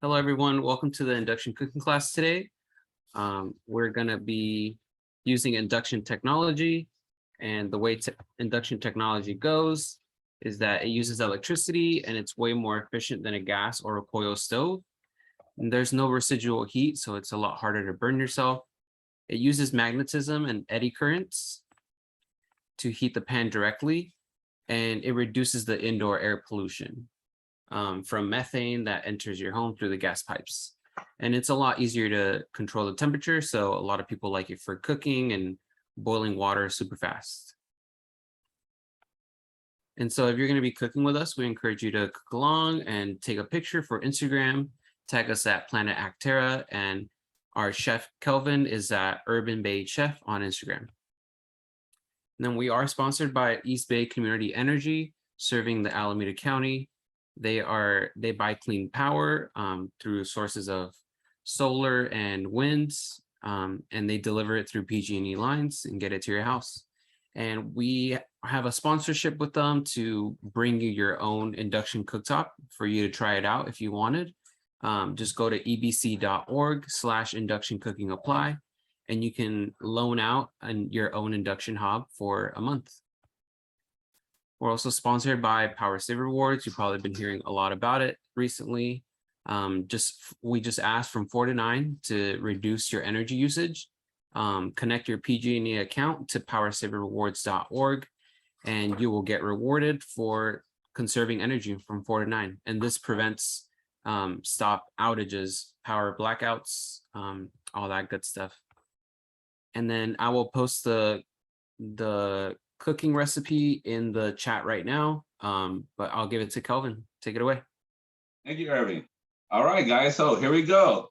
Hello, everyone. Welcome to the induction cooking class today. We're going to be using induction technology. And the way induction technology goes is that it uses electricity and it's way more efficient than a gas or a coil stove. And there's no residual heat, so it's a lot harder to burn yourself. It uses magnetism and eddy currents to heat the pan directly, and it reduces the indoor air pollution from methane that enters your home through the gas pipes. And it's a lot easier to control the temperature. So a lot of people like it for cooking and boiling water super fast. And so if you're going to be cooking with us, we encourage you to cook along and take a picture for Instagram, tag us at Planet Acterra, and our chef Kelvin is at Urban Bay Chef on Instagram. And then we are sponsored by East Bay Community Energy, serving the Alameda County. They buy clean power through sources of solar and winds, and they deliver it through PG&E lines and get it to your house. And we have a sponsorship with them to bring you your own induction cooktop for you to try it out if you wanted. Just go to ebc.org/induction cooking apply, and you can loan out your own induction hob for a month. We're also sponsored by Power Saver Rewards. You've probably been hearing a lot about it recently. We just asked from 4 to 9 to reduce your energy usage. Connect your PG&E account to powersaverrewards.org, and you will get rewarded for conserving energy from 4 to 9. And this prevents stop outages, power blackouts, all that good stuff. And then I will post the cooking recipe in the chat right now, but I'll give it to Kelvin. Take it away. Thank you, Irving. All right, guys, so here we go.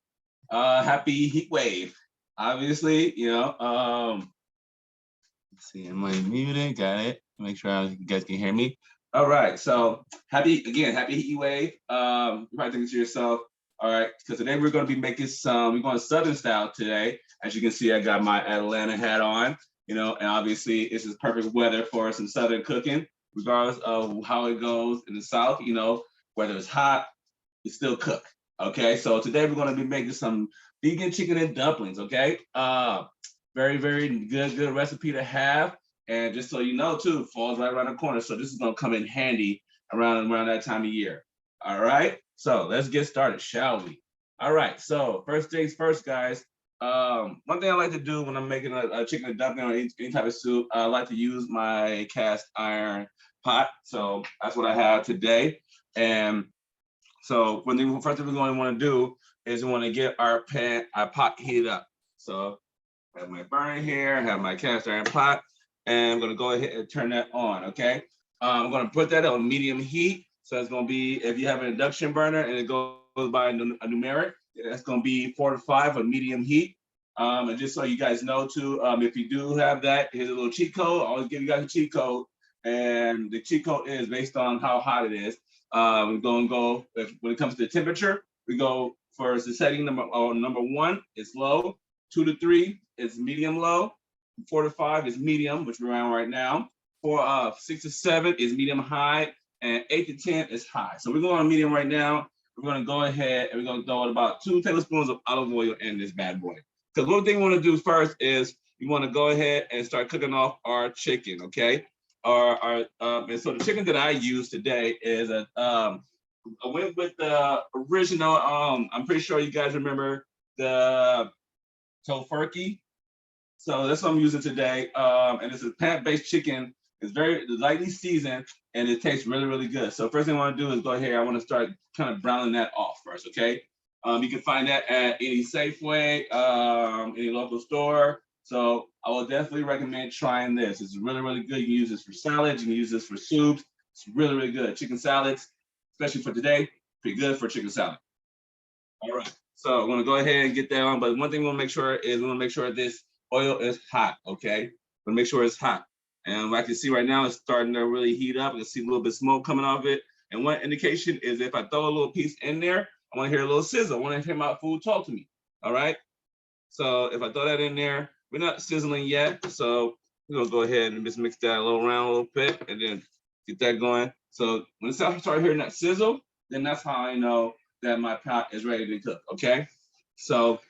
Happy heat wave. Obviously, let's see, am I muted? Got it. Make sure you guys can hear me. All right, so happy heat wave. You probably thinking to yourself, all right, because today we're going to be making we're going Southern style today. As you can see, I got my Atlanta hat on, and obviously this is perfect weather for some Southern cooking, regardless of how it goes in the South, whether it's hot, you still cook. Okay, so today we're going to be making some vegan chicken and dumplings. Okay, very, very good recipe to have. And just so you know, too, fall's right around the corner. So this is going to come in handy around that time of year. All right, so let's get started, shall we? All right, so first things first, guys. One thing I like to do when I'm making a chicken and dumpling or any type of soup, I like to use my cast iron pot. So that's what I have today. And so first thing we're going to want to do is we want to get our pot heated up. So I have my burner here, I have my cast iron pot, and I'm going to go ahead and turn that on, okay? I'm going to put that on medium heat. So it's going to be, if you have an induction burner and it goes by a numeric, that's going to be 4 to 5 of medium heat. And just so you guys know too, if you do have that, here's a little cheat code. I always give you guys a cheat code. And the cheat code is based on how hot it is. We're going to go, when it comes to the temperature, we go for the setting number 1 is low, 2 to 3 is medium low, 4 to 5 is medium, which we're on right now. 6 to 7 is medium high, and 8 to 10 is high. So we're going on medium right now. We're going to go ahead and we're going to throw in about 2 tablespoons of olive oil in this bad boy. Because one thing we want to do first is we want to go ahead and start cooking off our chicken, okay? And so the chicken that I use today is I went with the original. I'm pretty sure you guys remember the tofurkey. So that's what I'm using today. And it's a plant-based chicken. It's very lightly seasoned and it tastes really, really good. So first thing I want to do is go ahead. I want to start kind of browning that off first, okay? You can find that at any Safeway, any local store. So I will definitely recommend trying this. It's really, really good. You can use this for salads. You can use this for soups. It's really, really good. Chicken salads, especially for today, pretty good for chicken salad. All right. So I'm going to go ahead and get that on. But one thing we want to make sure is we want to make sure this oil is hot, okay? We want to make sure it's hot. And what I can see right now, it's starting to really heat up. I can see a little bit of smoke coming off it. And one indication is if I throw a little piece in there, I want to hear a little sizzle. I want to hear my food talk to me. All right. So if I throw that in there, we're not sizzling yet. So we're going to go ahead and just mix that a little bit and then get that going. So when it starts hearing that sizzle, then that's how I know that my pot is ready to cook, okay? So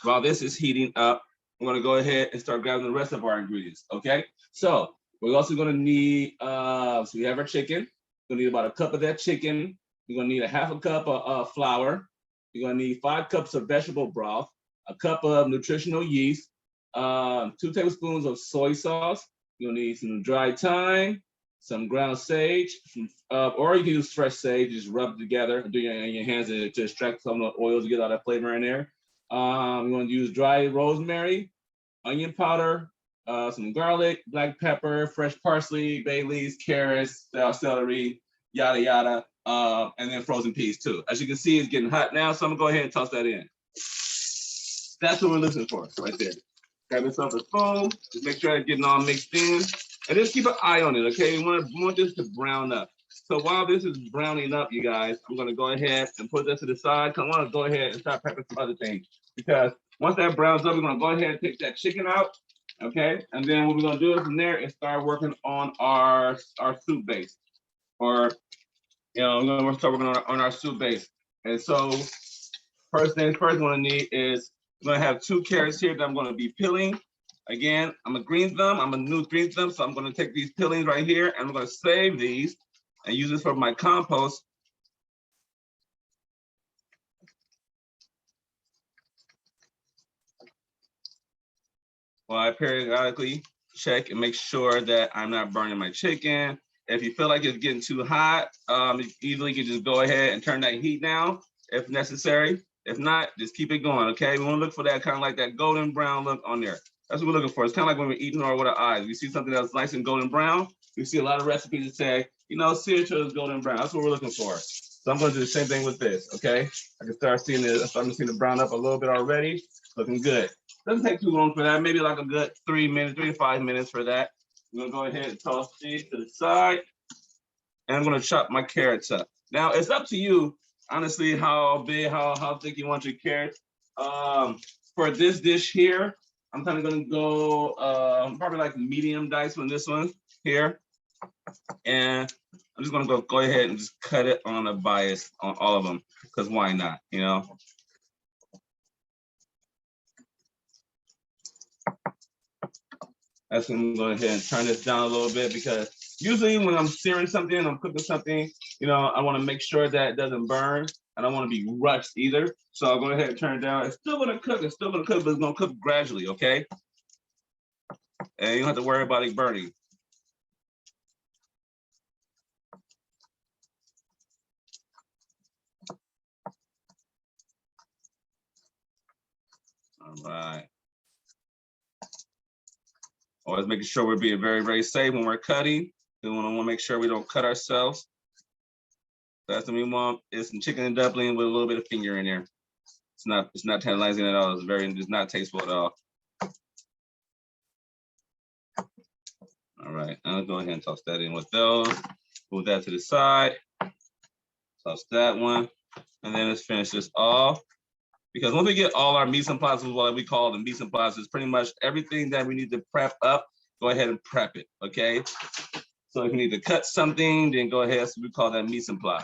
while this is heating up, I'm gonna go ahead and start grabbing the rest of our ingredients, okay? So we're also gonna need, so we have our chicken. We're gonna need about a cup of that chicken. You're gonna need a half a cup of flour. You're gonna need 5 cups of vegetable broth, a cup of nutritional yeast, 2 tablespoons of soy sauce. You're gonna need some dried thyme, some ground sage, or you can use fresh sage, just rub it together, do it in your hands to extract some of the oils to get all that flavor in there. You want to use dry rosemary, onion powder, some garlic, black pepper, fresh parsley, bay leaves, carrots, celery, yada yada, and then frozen peas too. As you can see, it's getting hot now, so I'm gonna go ahead and toss that in. That's what we're looking for right there. Grab yourself a spoon, just make sure it's getting all mixed in, and just keep an eye on it, okay? We want this to brown up. So while this is browning up, you guys, I'm gonna go ahead and put that to the side. I want to go ahead and start prepping some other things, because once that browns up, we're gonna go ahead and take that chicken out, okay? And then what we're gonna do from there is start working on our soup base, or we're gonna start working on our soup base. And so first things first, what I need is I'm gonna have 2 carrots here that I'm gonna be peeling. Again, I'm a green thumb. I'm a new green thumb, so I'm gonna take these peelings right here and I'm gonna save these and use this for my compost. Well, I periodically check and make sure that I'm not burning my chicken. If you feel like it's getting too hot, you easily can just go ahead and turn that heat down if necessary. If not, just keep it going, okay? We want to look for that kind of like that golden brown look on there. That's what we're looking for. It's kind of like when we're eating or with our eyes. We see something that's nice and golden brown. We see a lot of recipes that say, see it till it's golden brown. That's what we're looking for. So I'm going to do the same thing with this, okay? I can start seeing it. I'm starting to see the brown up a little bit already. Looking good. Doesn't take too long for that. Maybe like a good 3 to 5 minutes for that. I'm gonna go ahead and toss these to the side. And I'm gonna chop my carrots up. Now it's up to you, honestly, how big, how thick you want your carrots. For this dish here, I'm kind of gonna go probably like medium dice on this one here. And I'm just gonna go ahead and just cut it on a bias on all of them, because why not, That's when I'm going to go ahead and turn this down a little bit, because usually when I'm searing something, I'm cooking something, I want to make sure that it doesn't burn. I don't want to be rushed either. So I'll go ahead and turn it down. It's still going to cook. It's still going to cook, but it's going to cook gradually, okay? And you don't have to worry about it burning. All right. Always making sure we're being very, very safe when we're cutting. We want to make sure we don't cut ourselves. That's what we want is some chicken and dumpling with a little bit of finger in there. It's not tantalizing at all. It's not tasteful at all. All right, I'll go ahead and toss that in with those. Move that to the side. Toss that one. And then let's finish this off. Because once we get all our mise en place, what we call the mise en place, is pretty much everything that we need to prep up, go ahead and prep it, okay? So if you need to cut something, then go ahead, so we call that mise en place.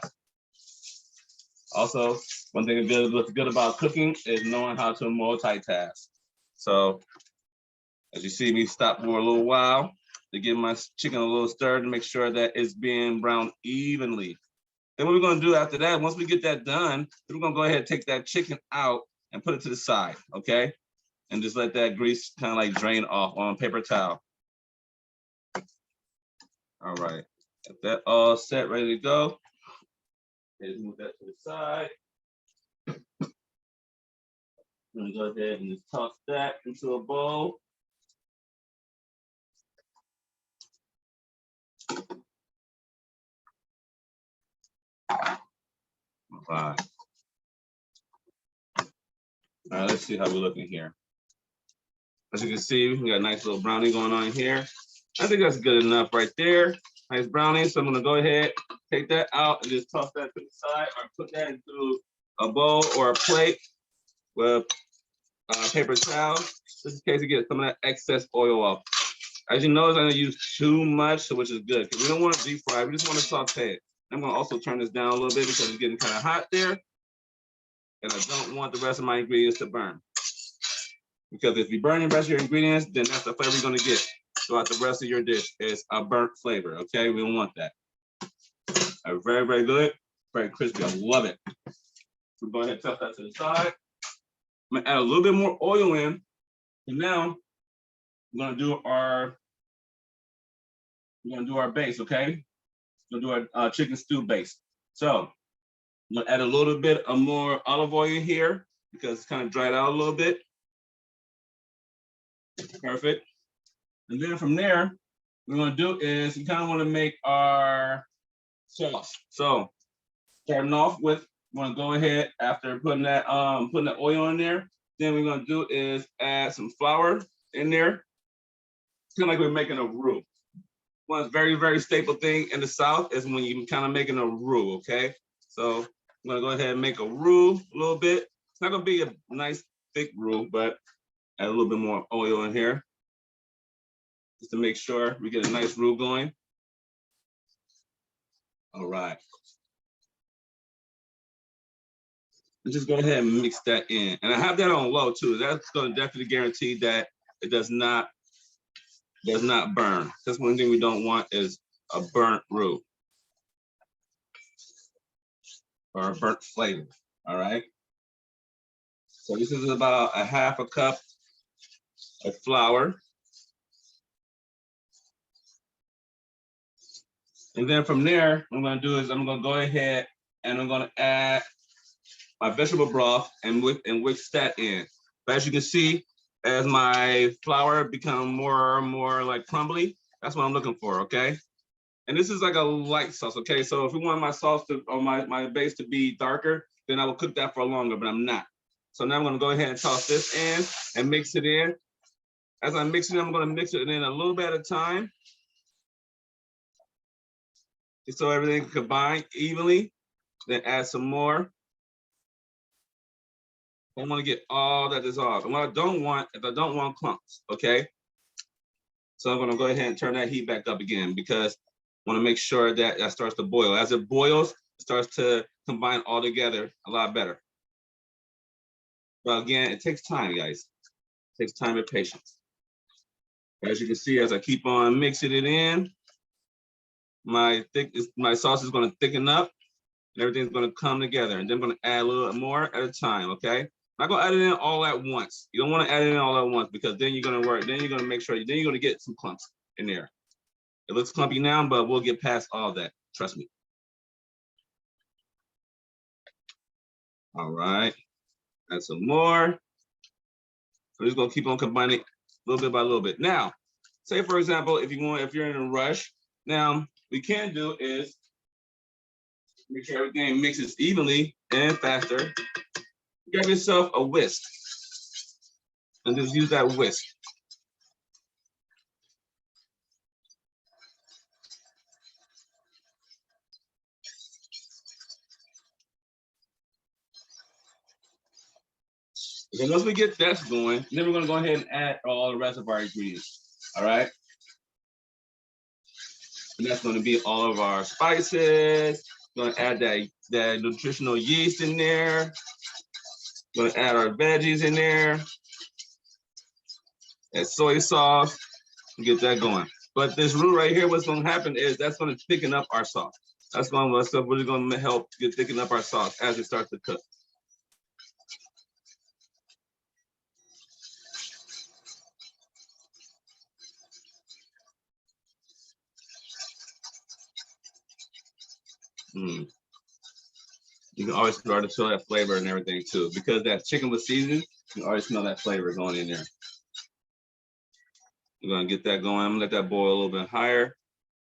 Also, one thing that's good about cooking is knowing how to multitask. So as you see me stop for a little while to give my chicken a little stir to make sure that it's being browned evenly. Then what we're gonna do after that, once we get that done, we're gonna go ahead and take that chicken out and put it to the side, okay? And just let that grease kind of like drain off on a paper towel. All right, got that all set, ready to go. Let's move that to the side. I'm gonna go ahead and just toss that into a bowl. All right. All right, let's see how we're looking here. As you can see, we got a nice little brownie going on here. I think that's good enough right there. Nice brownie. So I'm gonna go ahead, take that out and just toss that to the side, or put that into a bowl or a plate with paper towel, just in case you get some of that excess oil off. As you notice, I didn't use too much, which is good, because we don't want to deep fry, we just want to saute it. I'm gonna also turn this down a little bit because it's getting kind of hot there. and I don't want the rest of my ingredients to burn. Because if you burn the rest of your ingredients, then that's the flavor you're gonna get throughout the rest of your dish is a burnt flavor, okay? We don't want that. Very, very good, very crispy, I love it. So go ahead and tuck that to the side. I'm gonna add a little bit more oil in, and now we're gonna do our base, okay? We're gonna do our chicken stew base. So I'm gonna add a little bit of more olive oil in here because it's kind of dried out a little bit. Perfect. And then from there, what we're gonna do is we kind of want to make our sauce. So starting off with, we're gonna go ahead after putting that oil in there. Then we're gonna do is add some flour in there. It's kind of like we're making a roux. One very, very staple thing in the South is when you're kind of making a roux, okay? So I'm gonna go ahead and make a roux a little bit. It's not gonna be a nice thick roux, but add a little bit more oil in here just to make sure we get a nice roux going. All right. Let's just go ahead and mix that in. And I have that on low too. That's gonna definitely guarantee that it does not burn. That's one thing we don't want is a burnt roux or a burnt flavor, all right? So this is about a half a cup of flour. And then from there, what I'm gonna do is I'm gonna go ahead and I'm gonna add my vegetable broth and whisk that in. But as you can see, as my flour become more and more like crumbly, that's what I'm looking for, okay? And this is like a light sauce, okay? So if we want my sauce to, or my base to be darker, then I will cook that for longer, but I'm not. So now I'm gonna go ahead and toss this in and mix it in. As I mix it in, I'm gonna mix it in a little bit at a time, just so everything can combine evenly. Then add some more. I want to get all that dissolved. And what I don't want is I don't want clumps, okay? So I'm gonna go ahead and turn that heat back up again because I wanna make sure that that starts to boil. As it boils, it starts to combine all together a lot better. But again, it takes time, guys. It takes time and patience. As you can see, as I keep on mixing it in, my sauce is gonna thicken up and everything's gonna come together. And then I'm gonna add a little more at a time, okay? I'm not gonna add it in all at once. You don't wanna add it in all at once because then you're gonna make sure, then you're gonna get some clumps in there. It looks clumpy now, but we'll get past all that, trust me. All right, add some more. So we're just gonna keep on combining little bit by little bit. Now, say for example, if you're in a rush, now we can do is make sure everything mixes evenly and faster. Grab yourself a whisk and just use that whisk. Okay, once we get that going, then we're gonna go ahead and add all the rest of our ingredients. All right. And that's gonna be all of our spices. We're gonna add that nutritional yeast in there. We're gonna add our veggies in there. Add soy sauce, and get that going. But this roux right here, what's gonna happen is that's gonna thicken up our sauce. That's really gonna help thicken up our sauce as it starts to cook. You can always start to feel that flavor and everything too. Because that chicken was seasoned, you can always smell that flavor going in there. We're gonna get that going. I'm gonna let that boil a little bit higher.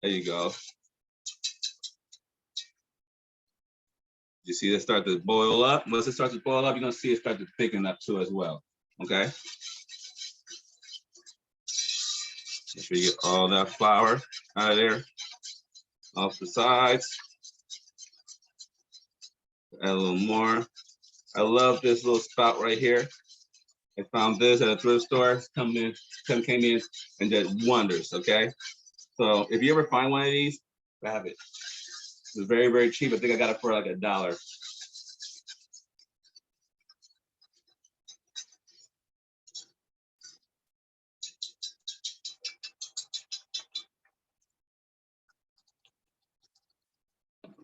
There you go. You see it start to boil up. Once it starts to boil up, you're gonna see it start to thicken up too as well, okay? Make sure you get all that flour out of there, off the sides. Add a little more. I love this little spout right here. I found this at a thrift store. Came in and did wonders, okay? So if you ever find one of these, grab it. It's very, very cheap. I think I got it for like $1.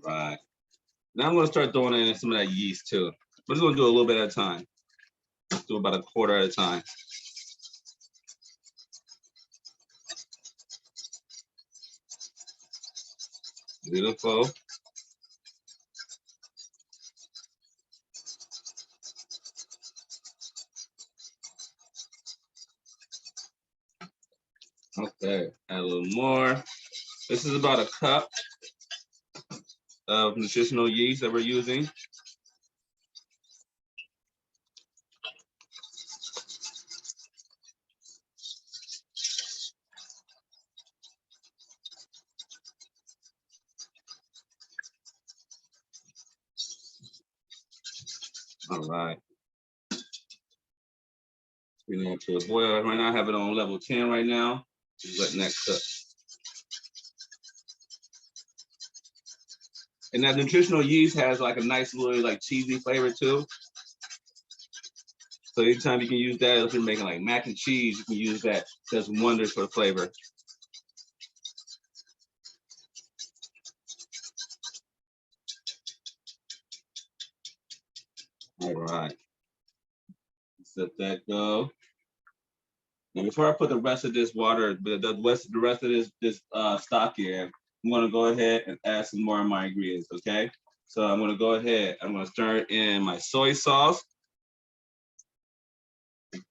Right. Now I'm gonna start throwing in some of that yeast too. We're just gonna do a little bit at a time. Do about a quarter at a time. Beautiful. Okay, add a little more. This is about a cup of nutritional yeast that we're using. All right. Bring that to a boil. Right now, I have it on level 10 right now. Just letting that cook. And that nutritional yeast has like a nice little like cheesy flavor too. So anytime you can use that, if you're making like mac and cheese, you can use that. It does wonders for the flavor. All right. Let that go. Now, before I put the rest of this water, the rest of this stock in, I'm gonna go ahead and add some more of my ingredients, okay? So I'm gonna go ahead, I'm gonna stir in my soy sauce. I'm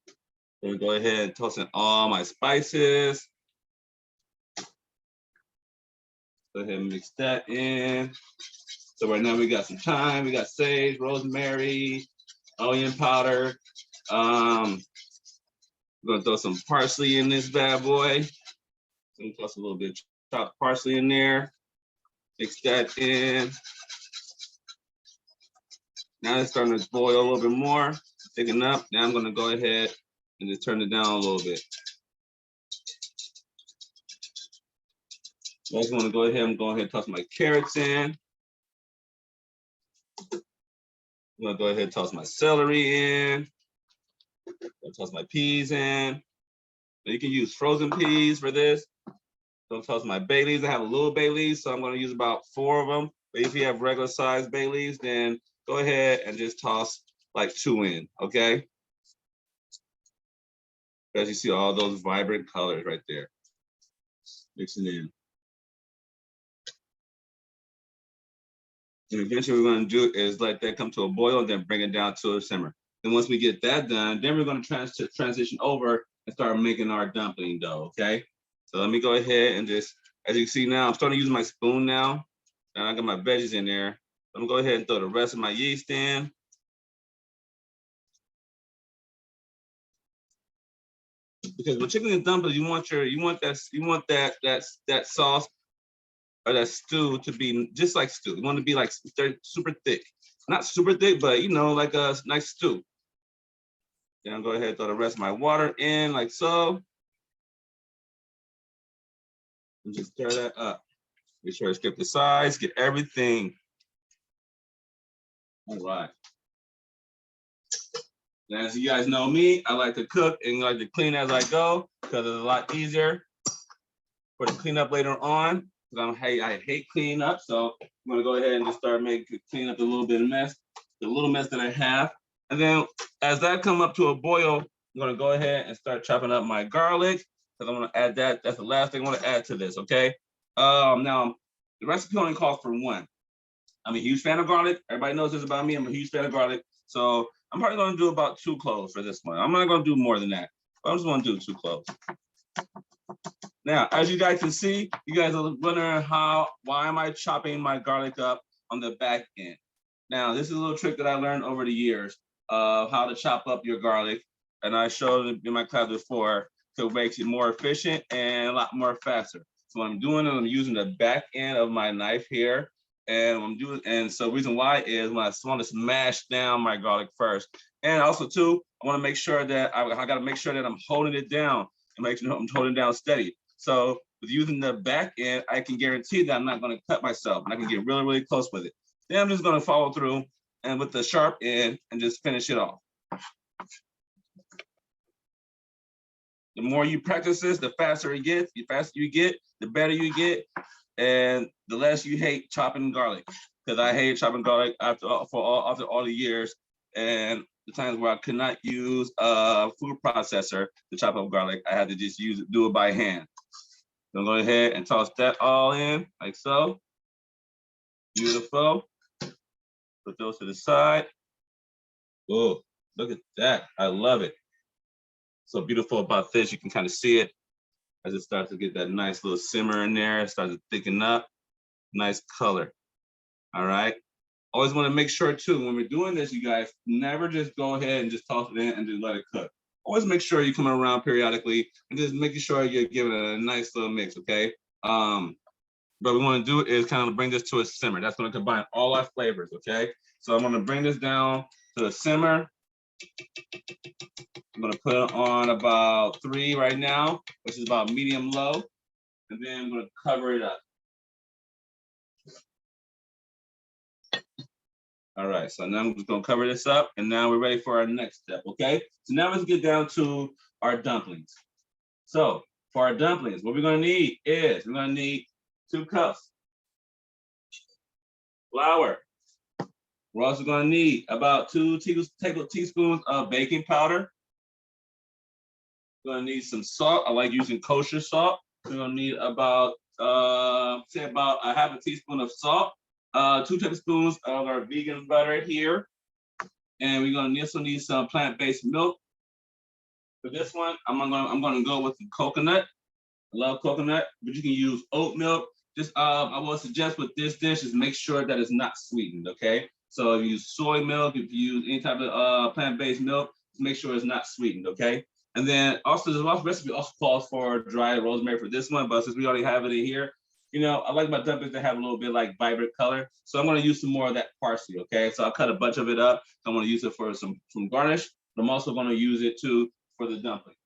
gonna go ahead and toss in all my spices. Go ahead and mix that in. So right now we got some thyme, we got sage, rosemary, onion powder. I'm gonna throw some parsley in this bad boy. I'm gonna toss a little bit of chopped parsley in there. Mix that in. Now it's starting to boil a little bit more, thicken up. Now I'm gonna go ahead and just turn it down a little bit. Next, I'm gonna go ahead and toss my carrots in. I'm gonna go ahead and toss my celery in. Toss my peas in. You can use frozen peas for this. Don't toss my bay leaves. I have a little bay leaves, so I'm gonna use about 4 of them. But if you have regular sized bay leaves, then go ahead and just toss like 2 in, okay? As you see all those vibrant colors right there. Mixing in. And eventually what we're gonna do is let that come to a boil and then bring it down to a simmer. And once we get that done, then we're gonna transition over and start making our dumpling dough, okay? So let me go ahead and just, as you can see now, I'm starting to use my spoon now. And I got my veggies in there. I'm gonna go ahead and throw the rest of my yeast in. Because with chicken and dumplings, you want that sauce or that stew to be just like stew. You want to be like super thick. Not super thick, but you know, like a nice stew. Then I'll go ahead and throw the rest of my water in like so. And just stir that up. Make sure to skip the sides, get everything. All right. Now, as you guys know me, I like to cook and like to clean as I go because it's a lot easier for the cleanup later on. I hate cleaning up, so I'm gonna go ahead and just start clean up a little bit of mess, the little mess that I have. And then as that come up to a boil, I'm gonna go ahead and start chopping up my garlic because I'm gonna add that. That's the last thing I want to add to this, okay? Now the recipe only calls for 1. I'm a huge fan of garlic. Everybody knows this about me. I'm a huge fan of garlic. So I'm probably gonna do about 2 cloves for this one. I'm not gonna do more than that. But I'm just gonna do 2 cloves. Now, as you guys can see, you guys are wondering why am I chopping my garlic up on the back end? Now, this is a little trick that I learned over the years of how to chop up your garlic. And I showed it in my class before to make it more efficient and a lot more faster. So what I'm doing is I'm using the back end of my knife here. And so the reason why is when I want to smash down my garlic first. And also too, I want to make sure that I gotta make sure that I'm holding it down and make sure I'm holding it down steady. So with using the back end, I can guarantee that I'm not gonna cut myself and I can get really, really close with it. Then I'm just gonna follow through and with the sharp end and just finish it off. The more you practice this, the faster it gets. The faster you get, the better you get. and the less you hate chopping garlic, because I hate chopping garlic after all the years and the times where I could not use a food processor to chop up garlic. I had to just do it by hand. So go ahead and toss that all in like so. Beautiful. Put those to the side. Oh, look at that. I love it. So beautiful about this, you can kind of see it as it starts to get that nice little simmer in there. It starts to thicken up. Nice color. All right. Always want to make sure too, when we're doing this, you guys, never just go ahead and just toss it in and just let it cook. Always make sure you're coming around periodically and just making sure you're giving it a nice little mix, okay? What we want to do is kind of bring this to a simmer. That's going to combine all our flavors, okay? So I'm going to bring this down to a simmer. I'm going to put it on about 3 right now, which is about medium low. And then I'm going to cover it up. All right, so now I'm just gonna cover this up, and now we're ready for our next step, okay? So now let's get down to our dumplings. So for our dumplings, what we're gonna need is, we're gonna need 2 cups flour. We're also gonna need about 2 teaspoons of baking powder. We're gonna need some salt. I like using kosher salt. We're gonna need about, say about a half a teaspoon of salt. 2 tablespoons of our vegan butter here. And we're gonna also need some plant-based milk. For this one, I'm gonna go with the coconut. I love coconut, but you can use oat milk. Just I will suggest with this dish is make sure that it's not sweetened, okay? So if you use soy milk, if you use any type of plant-based milk, just make sure it's not sweetened, okay? And then also the recipe also calls for dried rosemary for this one, but since we already have it in here, you know, I like my dumplings to have a little bit like vibrant color. So I'm gonna use some more of that parsley, okay? So I'll cut a bunch of it up. I'm gonna use it for some garnish, but I'm also gonna use it too for the dumpling.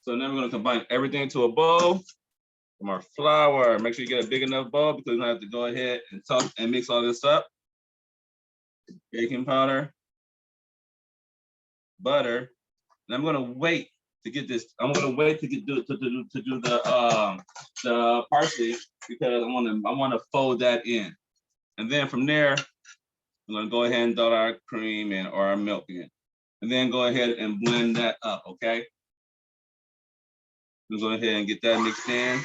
So now we're gonna combine everything into a bowl. From our flour, make sure you get a big enough bowl because we're gonna have to go ahead and toss and mix all this up. Baking powder, butter, and I'm gonna wait to get this. I'm gonna wait to do the parsley because I want to fold that in, and then from there I'm gonna go ahead and dot our cream in or our milk in, and then go ahead and blend that up. Okay, we'll go ahead and get that mixed in.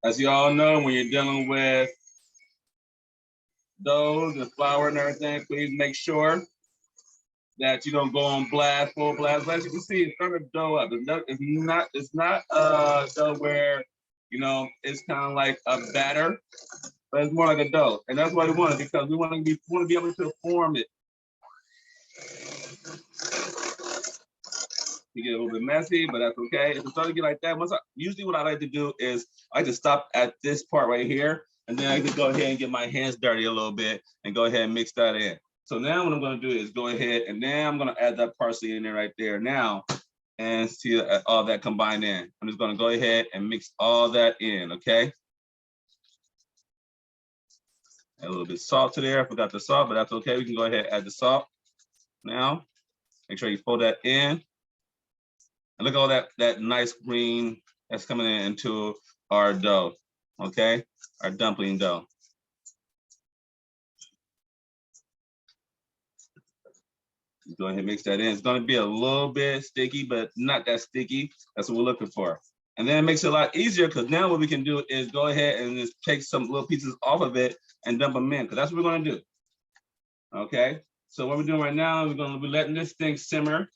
As you all know, when you're dealing with doughs and flour and everything, please make sure that you don't go on blast, full blast. As you can see, it's starting to dough up. It's not dough where, you know, it's kind of like a batter, but it's more like a dough. And that's what we want, because we want to be able to form it. You get a little bit messy, but that's okay. If it's starting to get like that, usually what I like to do is I like to stop at this part right here, and then I can go ahead and get my hands dirty a little bit and go ahead and mix that in. So now what I'm gonna do is go ahead and now I'm gonna add that parsley in there right there now and see all that combined in. I'm just gonna go ahead and mix all that in, okay? Add a little bit of salt to there. I forgot the salt, but that's okay. We can go ahead and add the salt now. Make sure you fold that in. And look at all that nice green that's coming into our dough, okay? Our dumpling dough. Go ahead and mix that in. It's gonna be a little bit sticky, but not that sticky. That's what we're looking for. And then it makes it a lot easier because now what we can do is go ahead and just take some little pieces off of it and dump them in, because that's what we're gonna do, okay? So what we're doing right now, we're gonna be letting this thing simmer.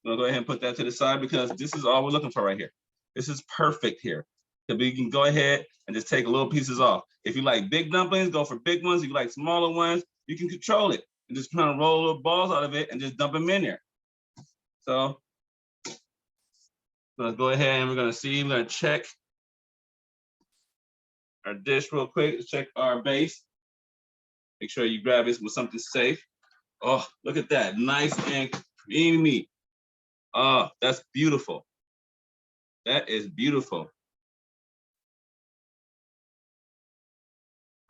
I'm gonna go ahead and put that to the side because this is all we're looking for right here. This is perfect here. Because we can go ahead and just take little pieces off. If you like big dumplings, go for big ones. If you like smaller ones, you can control it and just kind of roll little balls out of it and just dump them in there. So let's go ahead and we're gonna check our dish real quick. Let's check our base. Make sure you grab this with something safe. Oh, look at that, nice and creamy. Oh, that's beautiful. That is beautiful.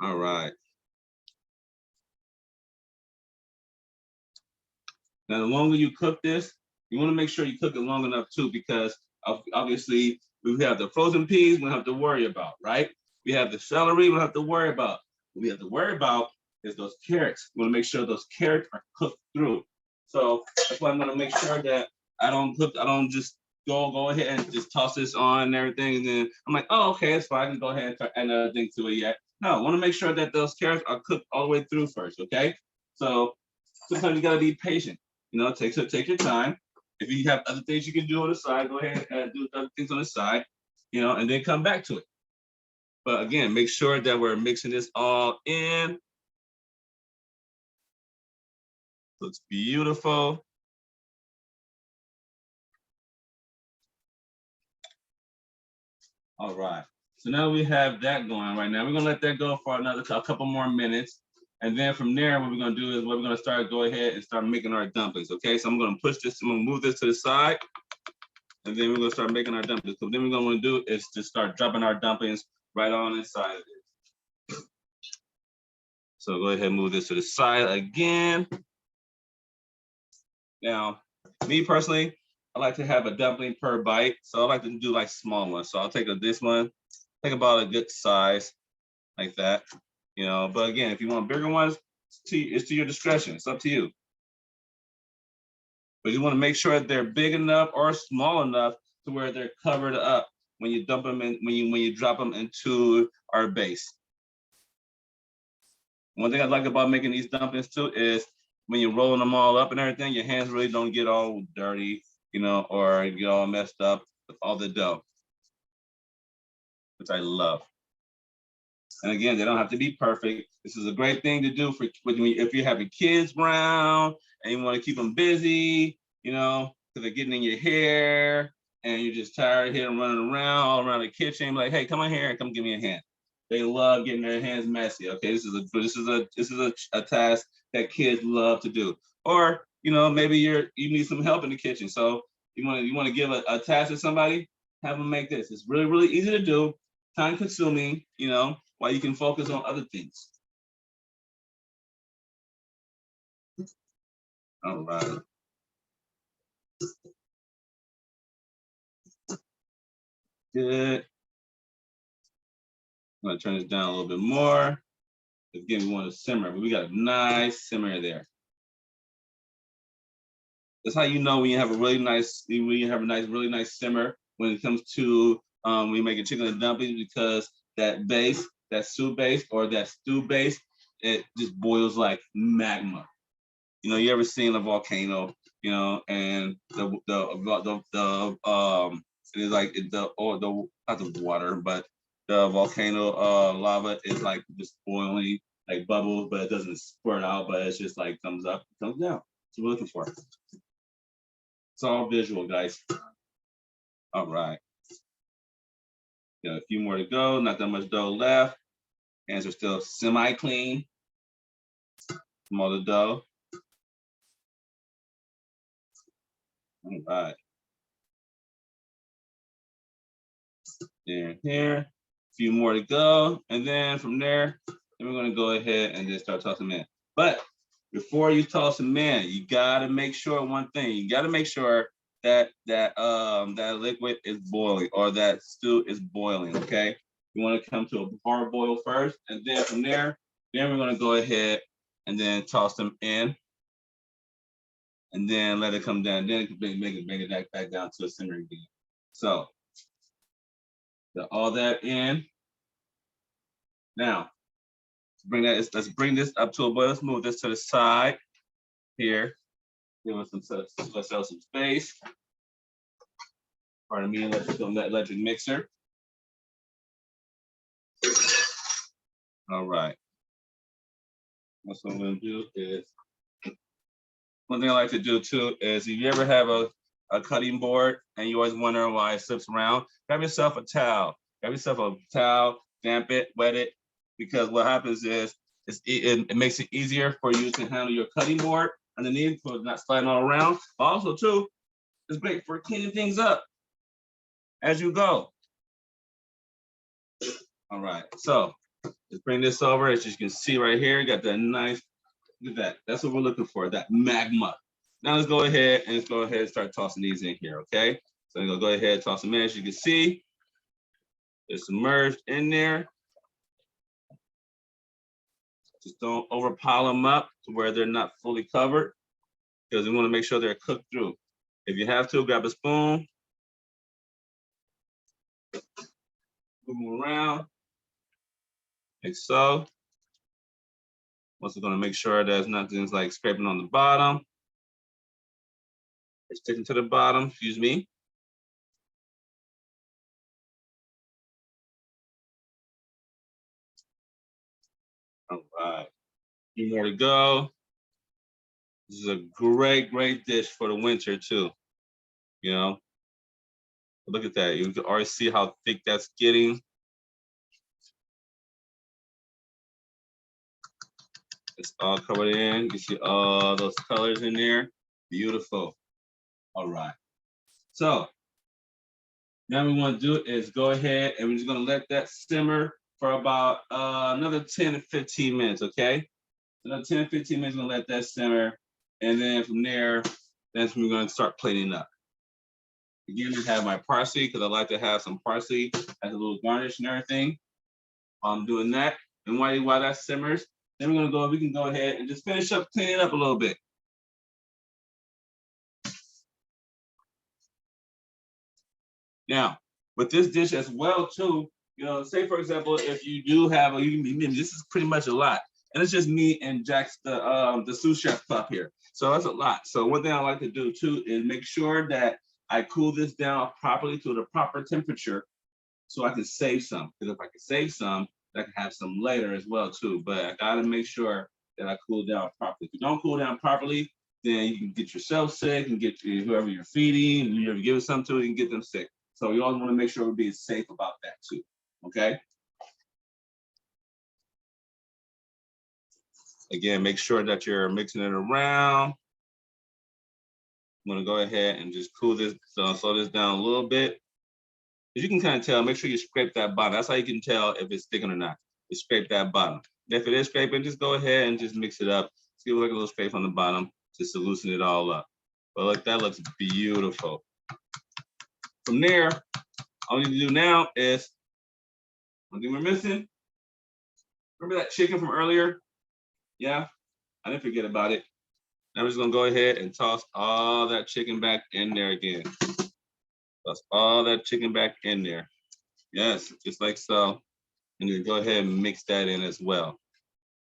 All right. Now, the longer you cook this, you want to make sure you cook it long enough too, because obviously We have the frozen peas we don't have to worry about, right? We have the celery we don't have to worry about. What we have to worry about is those carrots. We want to make sure those carrots are cooked through. So that's why I'm gonna make sure that I don't just go ahead and just toss this on and everything. And then I'm like, oh, okay, it's fine. I can go ahead and add another thing to it yet. No, I want to make sure that those carrots are cooked all the way through first, okay? So sometimes you gotta be patient. You know, take your time. If you have other things you can do on the side, go ahead and do other things on the side, you know, and then come back to it. But again, make sure that we're mixing this all in. Looks beautiful. All right. So now we have that going right now. We're gonna let that go for a couple more minutes. And then from there, what we're gonna do is we're gonna go ahead and start making our dumplings. Okay, so I'm gonna move this to the side. And then we're gonna start making our dumplings. So then we're gonna want to do is to start dropping our dumplings right on inside of this. So go ahead and move this to the side again. Now, me personally, I like to have a dumpling per bite. So I like to do like small ones. So I'll take this one, take about a good size like that, you know. But again, if you want bigger ones, it's to your discretion. It's up to you. But you want to make sure they're big enough or small enough to where they're covered up when you dump them in, when you drop them into our base. One thing I like about making these dumplings too is when you're rolling them all up and everything, your hands really don't get all dirty, you know, or get all messed up with all the dough, which I love. And again, they don't have to be perfect. This is a great thing to do if you're having kids around and you want to keep them busy, you know, because they're getting in your hair and you're just tired of them running around all around the kitchen. Like, hey, come on here and come give me a hand. They love getting their hands messy. Okay, this is a task that kids love to do. Or you know, maybe you need some help in the kitchen, so you want to give a task to somebody, have them make this. It's really easy to do, time consuming, you know, while you can focus on other things. All right. Good. I'm gonna turn this down a little bit more. Again, we want to simmer, but we got a nice simmer there. That's how you know when you have a really nice simmer when it comes to when you make a chicken and dumplings, because that soup base or that stew base, it just boils like magma. You know, you ever seen a volcano, you know, and it's like not the water, but the volcano lava is like just boiling, like bubbles, but it doesn't squirt out, but it's just like comes up, comes down. That's what we're looking for. It's all visual, guys. All right. Got a few more to go, not that much dough left. Hands are still semi-clean from all the dough. All right. There, here. A few more to go. And then from there, then we're gonna go ahead and just start tossing them in. But before you toss them in, you gotta make sure one thing. You gotta make sure that liquid is boiling or that stew is boiling, okay? You wanna come to a hard boil first, and then from there, then we're gonna go ahead and then toss them in. And then let it come down. Then it can make it back down to a simmer again. So got all that in. Now, let's bring this up to a boil. Let's move this to the side here. Give us some space. Pardon me, electric mixer. All right. What I'm gonna do is, one thing I like to do too is if you ever have a cutting board and you always wonder why it slips around, grab yourself a towel. Grab yourself a towel, damp it, wet it, because what happens is it makes it easier for you to handle your cutting board underneath for not sliding all around. But also too, it's great for cleaning things up as you go. All right, so let's bring this over. As you can see right here, you got that nice, look at that. That's what we're looking for, that magma. Now let's go ahead and start tossing these in here, okay? So I'm gonna go ahead and toss them in. As you can see, They're submerged in there. Just don't overpile them up to where they're not fully covered, because we want to make sure they're cooked through. If you have to, grab a spoon, move them around, like so. Also going to make sure there's nothing's like scraping on the bottom or sticking to the bottom, excuse me. All right, a few more to go. This is a great, great dish for the winter too. You know, look at that. You can already see how thick that's getting. It's all covered in. You see all those colors in there. Beautiful. All right. So now what we want to do is go ahead and we're just going to let that simmer for about another 10 to 15 minutes, okay? Another 10 to 15 minutes, we're going to let that simmer. And then from there, that's when we're going to start plating up. Again, I have my parsley because I like to have some parsley as a little garnish and everything. I'm doing that. And while that simmers, then we can go ahead and just finish up cleaning up a little bit. Now, with this dish as well too, you know, say for example, if you do have this is pretty much a lot. And it's just me and Jack's the sous chef pup here. So that's a lot. So one thing I like to do too is make sure that I cool this down properly to the proper temperature so I can save some. Because if I can save some, I can have some later as well too. But I gotta make sure that I cool down properly. If you don't cool down properly, then you can get yourself sick and get whoever you're feeding, whoever you're giving something to, you can get them sick. So you always want to make sure we're being safe about that too. Okay. Again, make sure that you're mixing it around. I'm gonna go ahead and just cool this, slow this down a little bit. As you can kind of tell, make sure you scrape that bottom. That's how you can tell if it's sticking or not. You scrape that bottom. If it is scraping, just go ahead and just mix it up. Just give it like a little scrape on the bottom just to loosen it all up. But look, that looks beautiful. From there, all you need to do now is, one thing we're missing, remember that chicken from earlier? Yeah, I didn't forget about it. Now we're just gonna go ahead and toss all that chicken back in there again. Toss all that chicken back in there. Yes, just like so. And then go ahead and mix that in as well.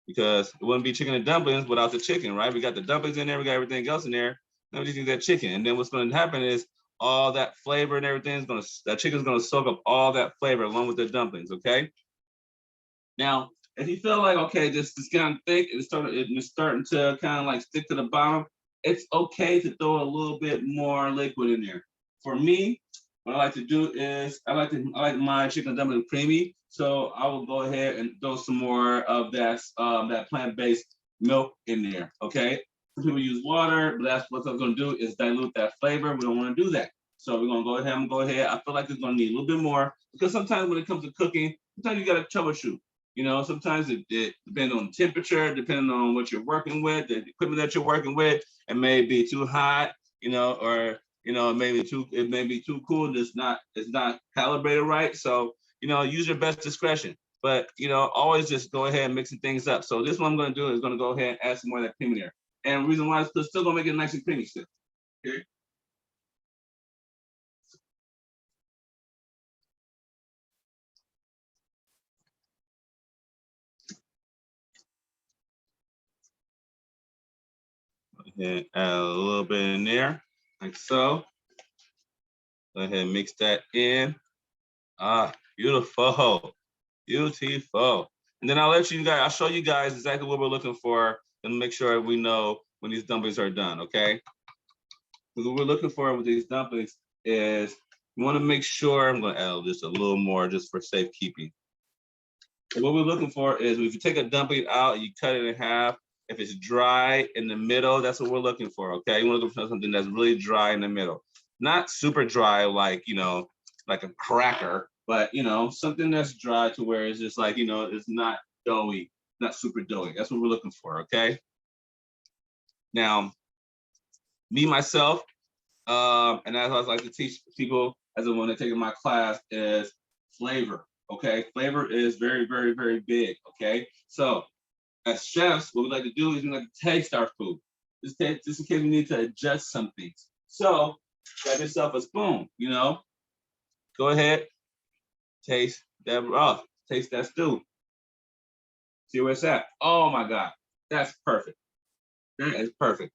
Because it wouldn't be chicken and dumplings without the chicken, right? We got the dumplings in there, we got everything else in there. Now we just need that chicken. And then what's gonna happen is all that flavor and everything that chicken's gonna soak up all that flavor along with the dumplings, okay? Now, if you feel like, okay, this is kind of thick, it's starting to kind of like stick to the bottom, it's okay to throw a little bit more liquid in there. For me, what I like to do is I like my chicken dumpling creamy, so I will go ahead and throw some more of that plant-based milk in there. Okay, some people use water, but that's what I'm going to do is dilute that flavor. We don't want to do that, so we're going to go ahead. I'm going to go ahead. I feel like it's going to need a little bit more because sometimes when it comes to cooking, sometimes you got to troubleshoot. You know, sometimes it depends on the temperature, depending on what you're working with, the equipment that you're working with. It may be too hot, you know, or it may be too cool. It's not calibrated right. So, use your best discretion. But always just go ahead and mixing things up. So this one I'm gonna do is gonna go ahead and add some more of that cream in there. And the reason why is still gonna make it nice and creamy still. Okay. And add a little bit in there, like so. Go ahead and mix that in. Ah, beautiful, beautiful. And then I'll show you guys exactly what we're looking for and make sure we know when these dumplings are done, okay? Because what we're looking for with these dumplings is we want to make sure, I'm going to add just a little more just for safekeeping. And what we're looking for is if you take a dumpling out, you cut it in half. If it's dry in the middle, that's what we're looking for, okay? You want to look for something that's really dry in the middle. Not super dry like, like a cracker, but, something that's dry to where it's just like, it's not doughy, not super doughy. That's what we're looking for, okay? Now, me, myself, and as I like to teach people as I want to take in my class is flavor. Okay, flavor is very, very, very big. Okay, so as chefs, what we like to do is we like to taste our food. Just in case we need to adjust some things. So grab yourself a spoon. You know, go ahead, taste that broth, taste that stew. See where it's at. Oh my God, that's perfect. That is perfect.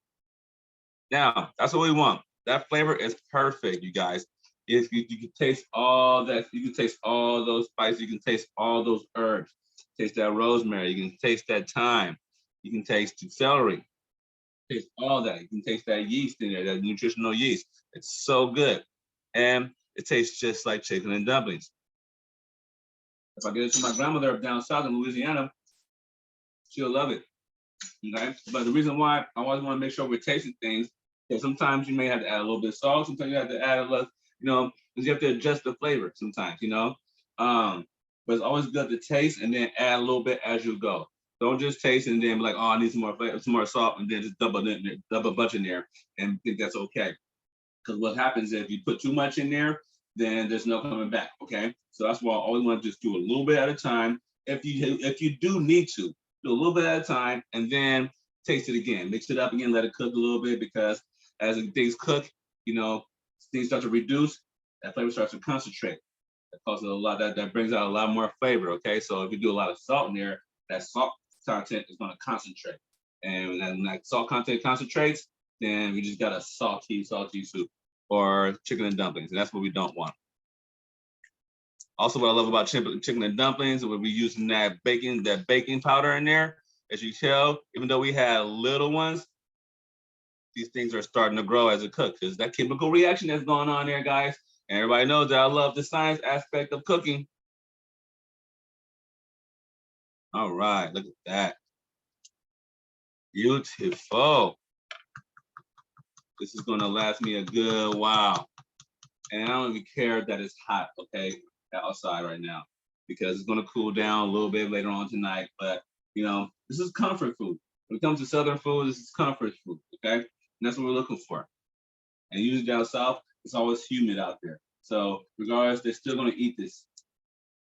Now, that's what we want. That flavor is perfect, you guys. If you can taste all that, you can taste all those spices, you can taste all those herbs. Taste that rosemary, you can taste that thyme, you can taste the celery, taste all that. You can taste that yeast in there, that nutritional yeast. It's so good. And it tastes just like chicken and dumplings. If I get it to my grandmother down south in Louisiana, she'll love it. Okay. But the reason why I always want to make sure we're tasting things, because sometimes you may have to add a little bit of salt, sometimes you have to add a little, because you have to adjust the flavor sometimes. But it's always good to taste and then add a little bit as you go. Don't just taste and then be like, oh, I need some more flavor, some more salt, and then just double a bunch in there and think that's okay. Because what happens is if you put too much in there, then there's no coming back. Okay. So that's why I always want to just do a little bit at a time. If you do need to, do a little bit at a time and then taste it again. Mix it up again, let it cook a little bit, because as things cook, things start to reduce, that flavor starts to concentrate. That causes a lot, that brings out a lot more flavor. Okay. So if you do a lot of salt in there, that salt content is going to concentrate. And when that salt content concentrates, then we just got a salty soup or chicken and dumplings. And that's what we don't want. Also, what I love about chicken and dumplings, we'll be using that baking powder in there. As you tell, even though we had little ones, these things are starting to grow as it cooks. There's that chemical reaction that's going on there, guys. And everybody knows that I love the science aspect of cooking. All right, look at that. Beautiful. This is gonna last me a good while. And I don't even care that it's hot, okay, outside right now, because it's gonna cool down a little bit later on tonight. But this is comfort food. When it comes to Southern food, this is comfort food, okay? And that's what we're looking for. And usually down south, it's always humid out there. So regardless, they're still gonna eat this.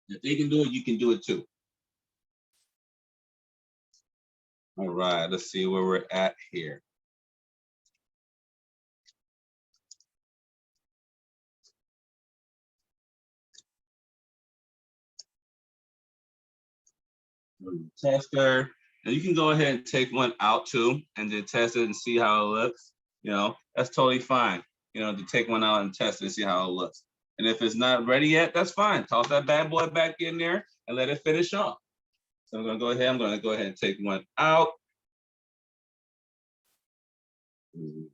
If they can do it, you can do it too. All right, let's see where we're at here. Tester. And you can go ahead and take one out too and then test it and see how it looks. That's totally fine. To take one out and test it and see how it looks. And if it's not ready yet, that's fine. Toss that bad boy back in there and let it finish off. So I'm gonna go ahead and take one out.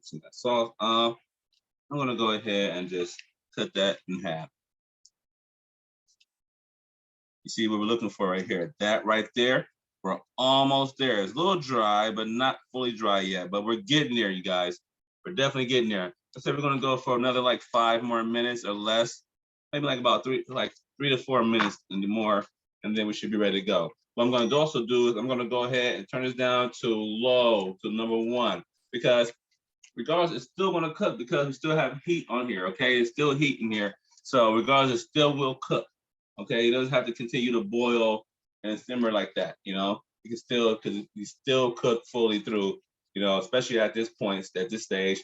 See that sauce off. I'm gonna go ahead and just cut that in half. You see what we're looking for right here? That right there, we're almost there. It's a little dry, but not fully dry yet. But we're getting there, you guys. We're definitely getting there. Let's say we're gonna go for another like 5 more minutes or less, maybe like about 3 to 4 minutes and more, and then we should be ready to go. What I'm gonna also do is I'm gonna go ahead and turn this down to low, to number 1, because regardless, it's still gonna cook because we still have heat on here. Okay, it's still heat in here, so regardless, it still will cook. Okay, it doesn't have to continue to boil and simmer like that. You can still, because you still cook fully through. Especially at this point, at this stage,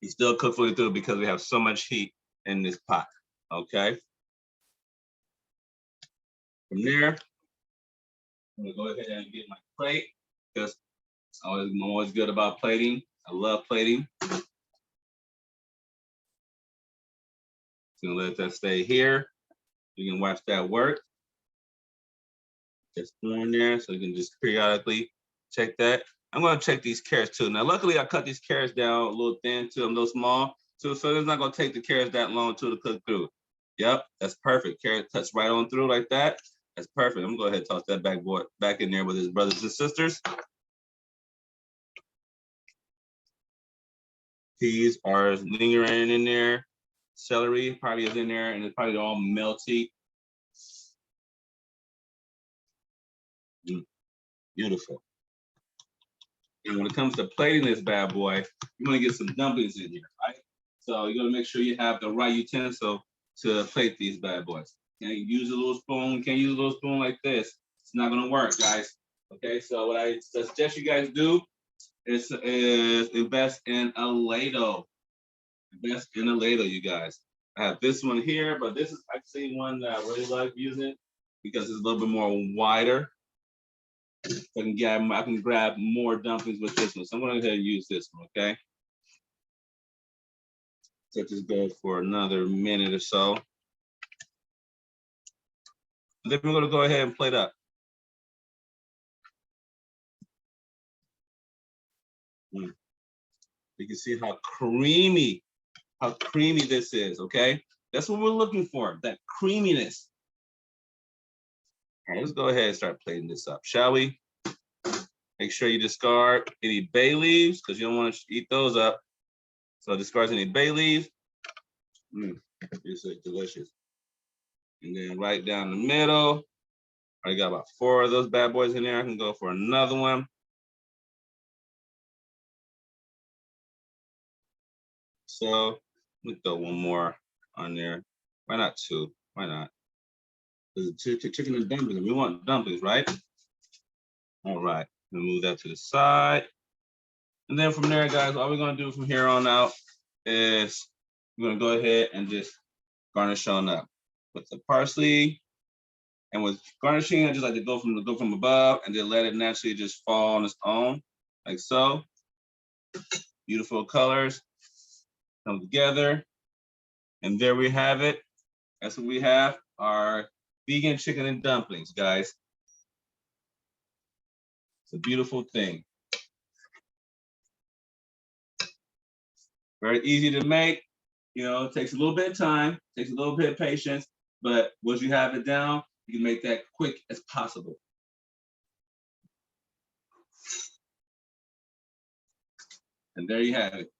you still cook fully through because we have so much heat in this pot. Okay. From there, I'm gonna go ahead and get my plate because I'm always good about plating. I love plating. Just gonna let that stay here. You can watch that work. Just in there, so you can just periodically check that. I'm gonna check these carrots too. Now, luckily, I cut these carrots down a little thin to them, a little small too, so it's not gonna take the carrots that long to cook through. Yep, that's perfect. Carrot cuts right on through like that. That's perfect. I'm gonna go ahead and toss that back in there with his brothers and sisters. Peas are lingering in there. Celery probably is in there, and it's probably all melty. Beautiful. And when it comes to plating this bad boy, you want to get some dumplings in here, right? So you're gonna make sure you have the right utensil to plate these bad boys. Can't use a little spoon. Can't use a little spoon like this. It's not gonna work, guys. Okay, so what I suggest you guys do is invest in a ladle. Invest in a ladle, you guys. I have this one here, but this is actually one that I really like using because it's a little bit more wider. So I can grab more dumplings with this one. So I'm gonna go ahead and use this one, okay? So just go for another minute or so. Then we're gonna go ahead and plate up. You can see how creamy this is, okay? That's what we're looking for, that creaminess. All right, let's go ahead and start plating this up, shall we? Make sure you discard any bay leaves because you don't want to eat those up. So discard any bay leaves. This is delicious. And then right down the middle, I got about 4 of those bad boys in there. I can go for another one. So let me throw one more on there. Why not 2? Why not? Chicken and dumplings. We want dumplings, right? All right. Move that to the side. And then from there, guys, all we're going to do from here on out is we're going to go ahead and just garnish on up with the parsley. And with garnishing, I just like to go from above and then let it naturally just fall on its own, like so. Beautiful colors come together. And there we have it. That's what we have, our vegan chicken and dumplings, guys. It's a beautiful thing. Very easy to make. You know, it takes a little bit of time, takes a little bit of patience, but once you have it down, you can make that quick as possible. And there you have it.